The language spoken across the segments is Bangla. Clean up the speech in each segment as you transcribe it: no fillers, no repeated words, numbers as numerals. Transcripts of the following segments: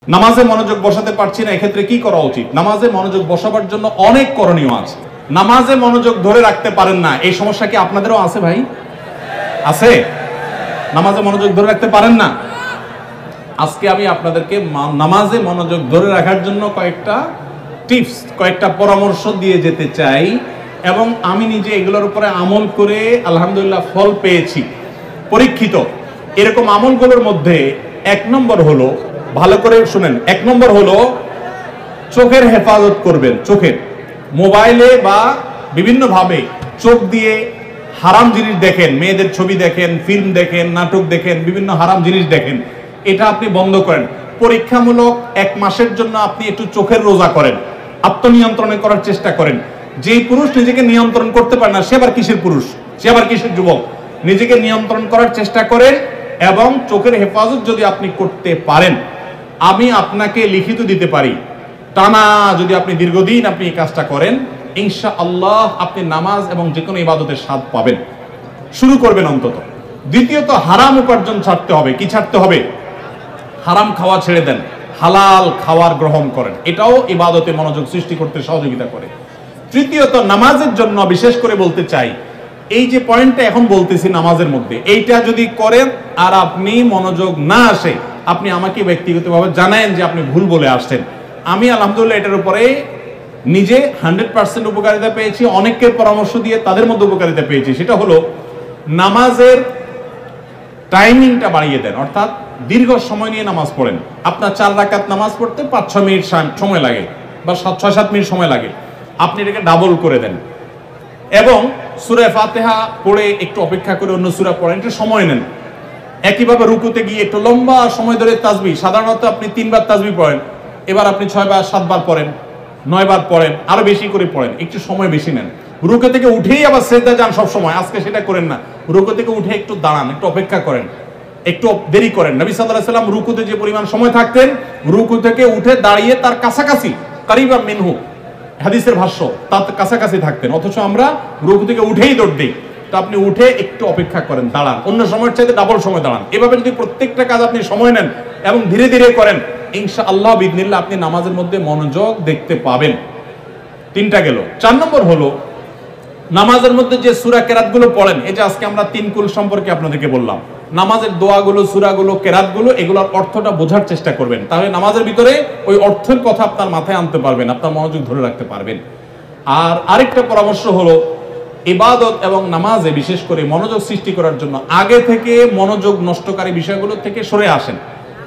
নামাজে মনোযোগ বসাতে পারছি না, এক্ষেত্রে কি করা উচিত? নামাজে মনোযোগ বসাবার জন্য অনেক করণীয় আছে। নামাজে মনোযোগ ধরে রাখতে পারেন না, এই সমস্যা কি আপনাদেরও আছে ভাই? আছে? নামাজে মনোযোগ ধরে রাখতে পারেন না? আজকে আমি আপনাদেরকে নামাজে মনোযোগ ধরে রাখার জন্য কয়েকটা টিপস, কয়েকটা পরামর্শ দিয়ে যেতে চাই, এবং আমি নিজে এগুলোর উপরে আমল করে আলহামদুলিল্লাহ ফল পেয়েছি, পরীক্ষিত। এরকম আমলগুলোর মধ্যে এক নম্বর হলো, ভালো করে শুনেন, এক নম্বর হলো চোখের হেফাজত করবেন। চোখের, মোবাইলে বা বিভিন্ন ভাবে চোখ দিয়ে হারাম জিনিস দেখেন, মেয়েদের ছবি দেখেন, ফিল্ম দেখেন, নাটক দেখেন, বিভিন্ন হারাম জিনিস দেখেন, এটা আপনি বন্ধ করেন। পরীক্ষামূলক 1 মাসের জন্য আপনি একটু চোখের রোজা করেন, আত্মনিয়ন্ত্রণে করার চেষ্টা করেন। যেই পুরুষ নিজেকে নিয়ন্ত্রণ করতে পারে না, সে আবার কিসের পুরুষ, সে আবার কিসের যুবক? নিজেকে নিয়ন্ত্রণ করার চেষ্টা করেন, এবং চোখের হেফাজত যদি আপনি করতে পারেন, আমি আপনাকে লিখিত দিতে পারি, টানা যদি আপনি দীর্ঘদিন আপনি এই কাজটা করেন, ইনশাআল্লাহ আপনি নামাজ এবং যে কোনো ইবাদতের স্বাদ পাবেন। শুরু করবেন অন্তত। দ্বিতীয়ত, হারাম উপার্জন ছাড়তে হবে। কি ছাড়তে হবে? হারাম খাওয়া ছেড়ে দেন, হালাল খাওয়ার গ্রহণ করেন, এটাও ইবাদতে মনোযোগ সৃষ্টি করতে সহযোগিতা করে। তৃতীয়ত, নামাজের জন্য বিশেষ করে বলতে চাই, এই যে পয়েন্টটা এখন বলতেছি নামাজের মধ্যে, এইটা যদি করেন আর আপনি মনোযোগ না আসে, আপনি আমাকে ব্যক্তিগতভাবে জানায়েন যে আপনি ভুল বলে আসছেন। আমি আলহামদুলিল্লাহ এটার উপরে নিজে 100% উপকারিতা পেয়েছি, অনেকের পরামর্শ দিয়ে তাদের মধ্যে উপকারিতা পেয়েছি। সেটা হলো, নামাজের টাইমিংটা বাড়িয়ে দেন, অর্থাৎ দীর্ঘ সময় নিয়ে নামাজ পড়েন। আপনার 4 রাকাত নামাজ পড়তে 5-6 মিনিট সময় লাগে, বা 6-7 মিনিট সময় লাগে, আপনি এটাকে ডাবল করে দেন, এবং সূরা ফাতিহা পড়ে একটু অপেক্ষা করে অন্য সূরা পড়েন, একটু সময় নেন। একইভাবে রুকুতে গিয়ে একটু লম্বা সময় ধরে তাসবিহ, সাধারণত আপনি 3 বার তাসবিহ পড়েন, এবার আপনি 6 বার 7 বার পড়েন, 9 বার পড়েন, আরো বেশি করে পড়েন, একটু সময় বেশি নেন। রুকু থেকে উঠেই আবার সিজদা যান সব সময়, আজকে সেটা করেন না। রুকু থেকে উঠে একটু দাঁড়ান, একটু অপেক্ষা করেন, একটু দেরি করেন। নবী সাল্লাল্লাহু আলাইহি ওয়াসাল্লাম রুকুতে যে পরিমাণ সময় থাকতেন, রুকু থেকে উঠে দাঁড়িয়ে তার কাছাকাছি, কারিবা মিনহু হাদিসের ভাষ্য, তার কাছাকাছি থাকতেন, অথচ আমরা রুকু থেকে উঠেই দৌড় দিই। তো আপনি উঠে একটু অপেক্ষা করেন, দাঁড়ান, অন্য সময়ের চাইতে ডাবল সময় দাঁড়ান। এভাবে যদি প্রত্যেকটা কাজ আপনি সময় নেন এবং ধীরে ধীরে করেন, ইনশাআল্লাহ বিইذনিল্লাহ আপনি নামাজের মধ্যে মনোযোগ দেখতে পাবেন। 3টা গেল। 4 নম্বর হলো, নামাজের মধ্যে যে সূরা কেরাতগুলো পড়েন, এই যে আজকে আমরা 3 কুল সম্পর্কে আপনাদেরকে বললাম, নামাজের দোয়াগুলো, সূরাগুলো, কেরাতগুলো, এগুলোর অর্থটা বোঝার চেষ্টা করবেন। তাহলে নামাজের ভিতরে ওই অর্থের কথা আপনার মাথায় আনতে পারবেন, আপনার মনোযোগ ধরে রাখতে পারবেন। আর আরেকটা পরামর্শ হলো, ইবাদত এবং নামাজে বিশেষ করে মনোযোগ সৃষ্টি করার জন্য আগে থেকে মনোযোগ নষ্টকারী বিষয়গুলো থেকে সরে আসেন।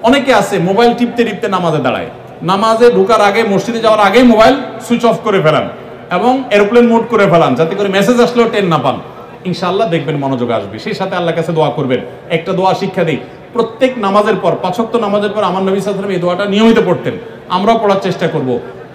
অনেকে আছে মোবাইল টিপতে টিপতে নামাজে দাঁড়ায়, নামাজে ঢোকার আগে, মসজিদে যাওয়ার আগে মোবাইল সুইচ অফ করে ফেলান এবং এরোপ্লেন মোড করে ফেলান, যাতে করে মেসেজ আসলেও টেন না পান। ইনশাআল্লাহ দেখবেন মনোযোগ আসবে। সেই সাথে আল্লাহর কাছে দোয়া করবেন। একটা দোয়া শিক্ষা দেই, প্রত্যেক নামাজের পর, 5 ওয়াক্ত নামাজের পর আমার নবী সাল্লাল্লাহু আলাইহি ওয়াসাল্লাম এই দোয়াটা নিয়মিত পড়তেন, আমরাও পড়ার চেষ্টা করব।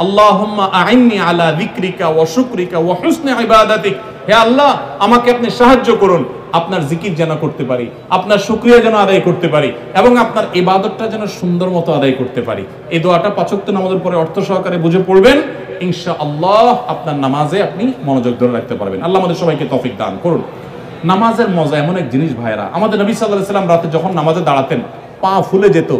আল্লাহুম্মা আইন্নি আলা যিকরিকা ওয়া শুকরিকা ওয়া হুসনি ইবাদাতিক, হে আল্লাহ আমাকে আপনি সাহায্য করুন, আপনার জিকির যেন করতে পারি, আপনার শুকরিয়া যেন আদায় করতে পারি, এবং আপনার ইবাদতটা যেন সুন্দর মতো আদায় করতে পারি। এই দোয়াটা 5 ওয়াক্ত নামাজের পরে অর্থ সহকারে বুঝে পড়বেন, ইনশাআল্লাহ আপনার নামাজে আপনি মনোযোগ ধরে রাখতে পারবেন। আল্লাহ আমাদের সবাইকে তৌফিক দান করুন। নামাজের মজা এমন এক জিনিস ভাইরা, আমাদের নবী সাল্লাল্লাহু আলাইহি ওয়াসাল্লাম রাতে যখন নামাজে দাঁড়াতেন, পা ফুলে যেত,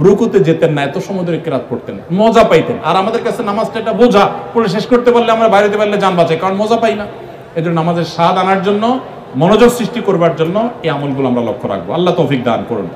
রুকুতে যেতেন না, এত সময় ধরে কেরাত পড়তেন, মজা পাইতেন। আর আমাদের কাছে নামাজটা একটা বোঝা, পড়ে শেষ করতে পারলে আমরা বাইরেতে পারলে জান বাঁচে, কারণ মজা পাই না। এজন্য নামাজের স্বাদ আনার জন্য, মনোযোগ সৃষ্টি করবার জন্য এই আমলগুলো আমরা লক্ষ্য রাখবো। আল্লাহ তৌফিক দান করুন।